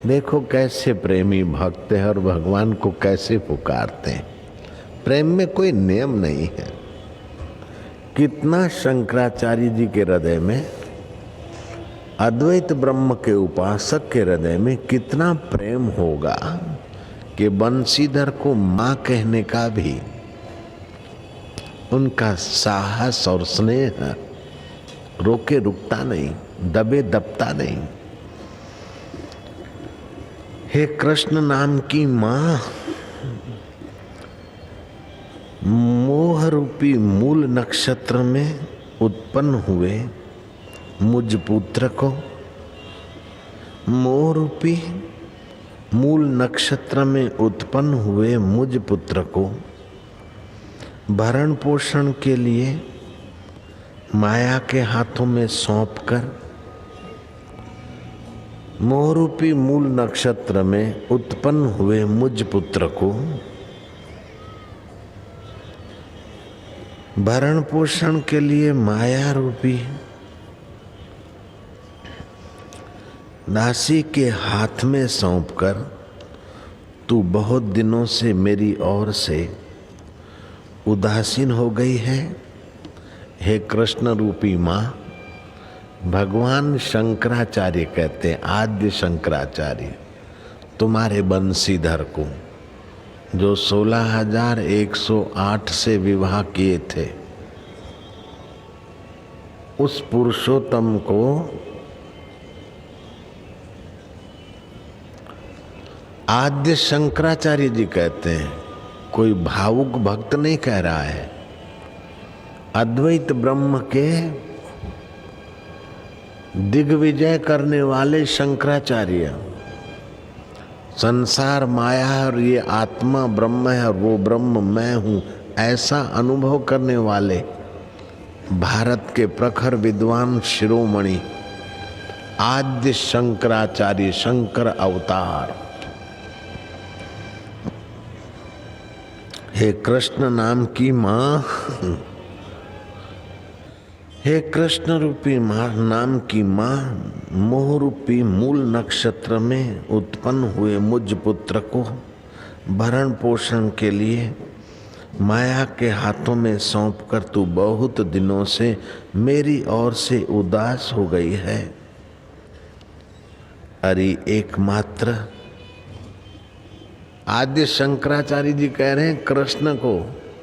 देखो कैसे प्रेमी भक्त है और भगवान को कैसे पुकारते हैं। प्रेम में कोई नियम नहीं है। कितना शंकराचार्य जी के हृदय में, अद्वैत ब्रह्म के उपासक के हृदय में कितना प्रेम होगा कि बंशीधर को माँ कहने का भी उनका साहस और स्नेह रोके रुकता नहीं, दबे दबता नहीं। हे कृष्ण नाम की माँ, मोह रूपी मूल नक्षत्र में उत्पन्न हुए मुझ पुत्र को, मोह रूपी मूल नक्षत्र में उत्पन्न हुए मुझ पुत्र को भरण पोषण के लिए माया के हाथों में सौंपकर, मोहरूपी मूल नक्षत्र में उत्पन्न हुए मुझ पुत्र को भरण पोषण के लिए माया रूपी दासी के हाथ में सौंपकर तू बहुत दिनों से मेरी ओर से उदासीन हो गई है। हे कृष्ण रूपी माँ, भगवान शंकराचार्य कहते हैं, आद्य शंकराचार्य, तुम्हारे बंशीधर को जो 16,108 से विवाह किए थे, उस पुरुषोत्तम को आद्य शंकराचार्य जी कहते हैं। कोई भावुक भक्त नहीं कह रहा है। अद्वैत ब्रह्म के दिग्विजय करने वाले शंकराचार्य, संसार माया है और ये आत्मा ब्रह्म है और वो ब्रह्म मैं हूँ, ऐसा अनुभव करने वाले भारत के प्रखर विद्वान शिरोमणि आद्य शंकराचार्य, शंकर अवतार। हे कृष्ण नाम की माँ, हे कृष्ण रूपी माँ नाम की माँ, मोह रूपी मूल नक्षत्र में उत्पन्न हुए मुझ पुत्र को भरण पोषण के लिए माया के हाथों में सौंपकर तू बहुत दिनों से मेरी ओर से उदास हो गई है। अरे एकमात्र आद्य शंकराचार्य जी कह रहे हैं कृष्ण को,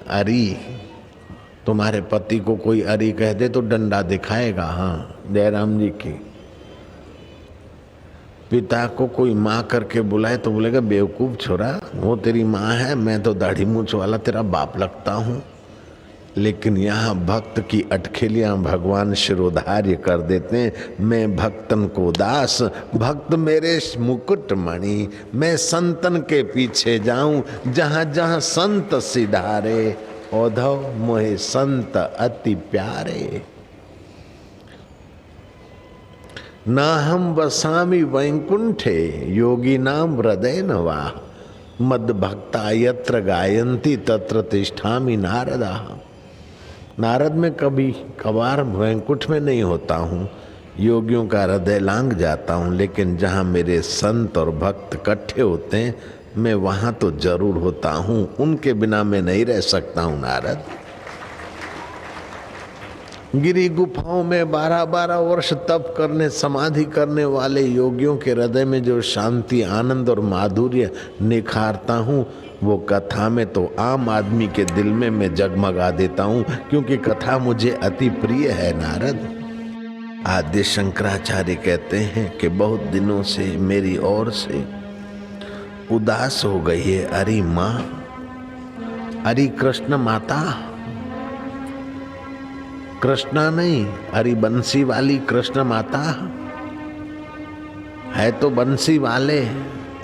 अरे तुम्हारे पति को कोई अरी कह दे तो डंडा दिखाएगा। हाँ, जयराम जी की पिता को कोई माँ करके बुलाए तो बोलेगा बेवकूफ छोरा, वो तेरी माँ है, मैं तो दाढ़ी मूंछ वाला तेरा बाप लगता हूँ। लेकिन यहाँ भक्त की अटखेलियाँ भगवान शिरोधार्य कर देते हैं। मैं भक्तन को दास, भक्त मेरे मुकुट मणि, मैं संतन के पीछे जाऊं जहाँ जहाँ संत सिधारे, औधव मोहे संत अति प्यारे। ना हम वसामि वैकुंठे योगी नाम हृदय नवा, मद भक्ता यत्र गायन्ति तत्र तिष्ठामि नारदा। नारद में कभी कभार वैकुंठ में नहीं होता हूँ, योगियों का हृदय लांग जाता हूँ, लेकिन जहाँ मेरे संत और भक्त इकट्ठे होते हैं मैं वहाँ तो जरूर होता हूँ। उनके बिना मैं नहीं रह सकता हूँ नारद। गिरी गुफाओं में 12-12 वर्ष तप करने, समाधि करने वाले योगियों के हृदय में जो शांति, आनंद और माधुर्य निखारता हूँ, वो कथा में तो आम आदमी के दिल में मैं जगमगा देता हूँ, क्योंकि कथा मुझे अति प्रिय है नारद। आद्य शंकराचार्य कहते हैं कि बहुत दिनों से मेरी ओर से उदास हो गई है। अरे माँ, अरे कृष्ण माता, कृष्णा नहीं, अरे बंसी वाली कृष्ण माता है तो बंसी वाले।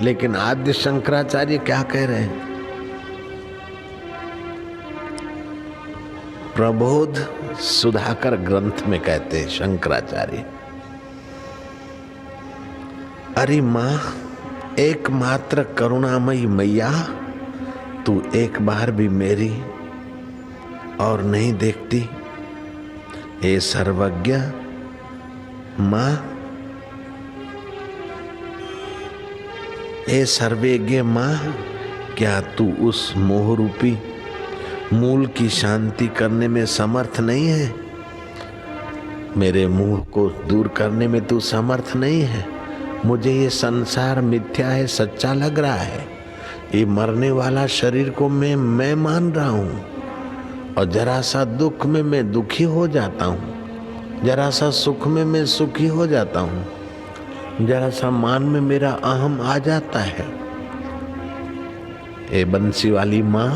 लेकिन आद्य शंकराचार्य क्या कह रहे हैं? प्रबोध सुधाकर ग्रंथ में कहते हैं शंकराचार्य, अरे माँ, एकमात्र करुणामयी मैया, तू एक बार भी मेरी और नहीं देखती। हे सर्वज्ञ माँ, ए सर्वेज्ञ माँ, क्या तू उस मोह रूपी मूल की शांति करने में समर्थ नहीं है? मेरे मोह को दूर करने में तू समर्थ नहीं है? मुझे ये संसार मिथ्या है, सच्चा लग रहा है। ये मरने वाला शरीर को मैं मान रहा हूँ, और जरा सा दुख में मैं दुखी हो जाता हूँ, जरा सा सुख में मैं सुखी हो जाता हूँ, जरा सा मान में मेरा अहम आ जाता है। ए बंसी वाली माँ,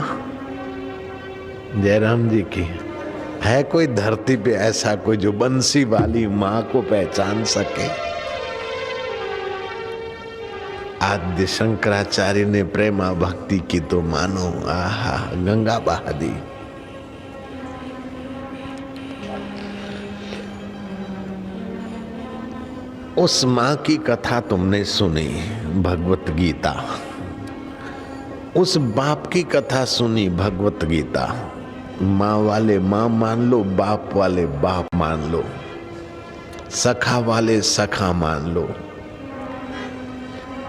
जयराम जी की, है कोई धरती पे ऐसा कोई जो बंसी वाली माँ को पहचान सके? आद्य शंकराचार्य ने प्रेमा भक्ति की तो मानो आहा गंगा बहा दी। उस माँ की कथा तुमने सुनी, भगवत गीता। उस बाप की कथा सुनी, भगवत गीता। माँ वाले माँ मान लो, बाप वाले बाप मान लो, सखा वाले सखा मान लो,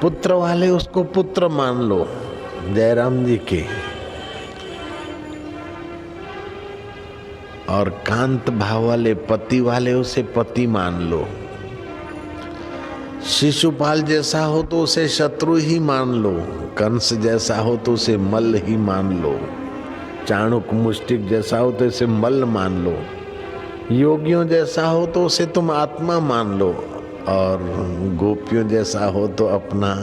पुत्र वाले उसको पुत्र मान लो, जयराम जी के। और कांत भाव वाले पति वाले उसे पति मान लो। शिशुपाल जैसा हो तो उसे शत्रु ही मान लो, कंस जैसा हो तो उसे मल्ल ही मान लो, चाणुक मुष्टिक जैसा हो तो उसे मल्ल मान लो, योगियों जैसा हो तो उसे तुम आत्मा मान लो, और गोपियों जैसा हो तो अपना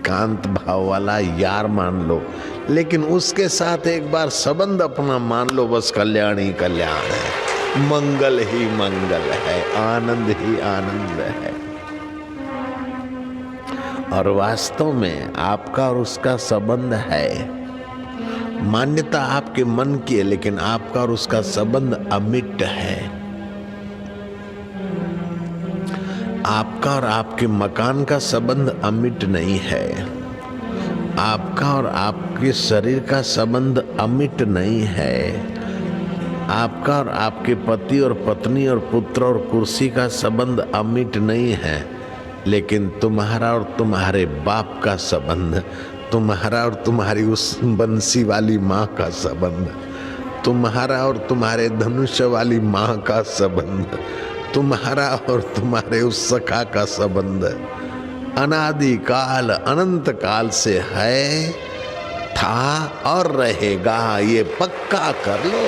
कांत भाव वाला यार मान लो। लेकिन उसके साथ एक बार संबंध अपना मान लो, बस कल्याण ही कल्याण है, मंगल ही मंगल है, आनंद ही आनंद है। और वास्तव में आपका और उसका संबंध है। मान्यता आपके मन की है, लेकिन आपका और उसका संबंध अमिट है। आपका और आपके मकान का संबंध अमिट नहीं है। आपका और आपके शरीर का संबंध अमिट नहीं है। आपका और आपके पति और पत्नी और पुत्र और कुर्सी का संबंध अमिट नहीं है। लेकिन तुम्हारा और तुम्हारे बाप का संबंध, तुम्हारा और तुम्हारी उस बंसी वाली माँ का संबंध, तुम्हारा और तुम्हारे धनुष वाली माँ का संबंध, तुम्हारा और तुम्हारे उस सखा का संबंध अनादि काल अनंत काल से है, था और रहेगा। ये पक्का कर लो।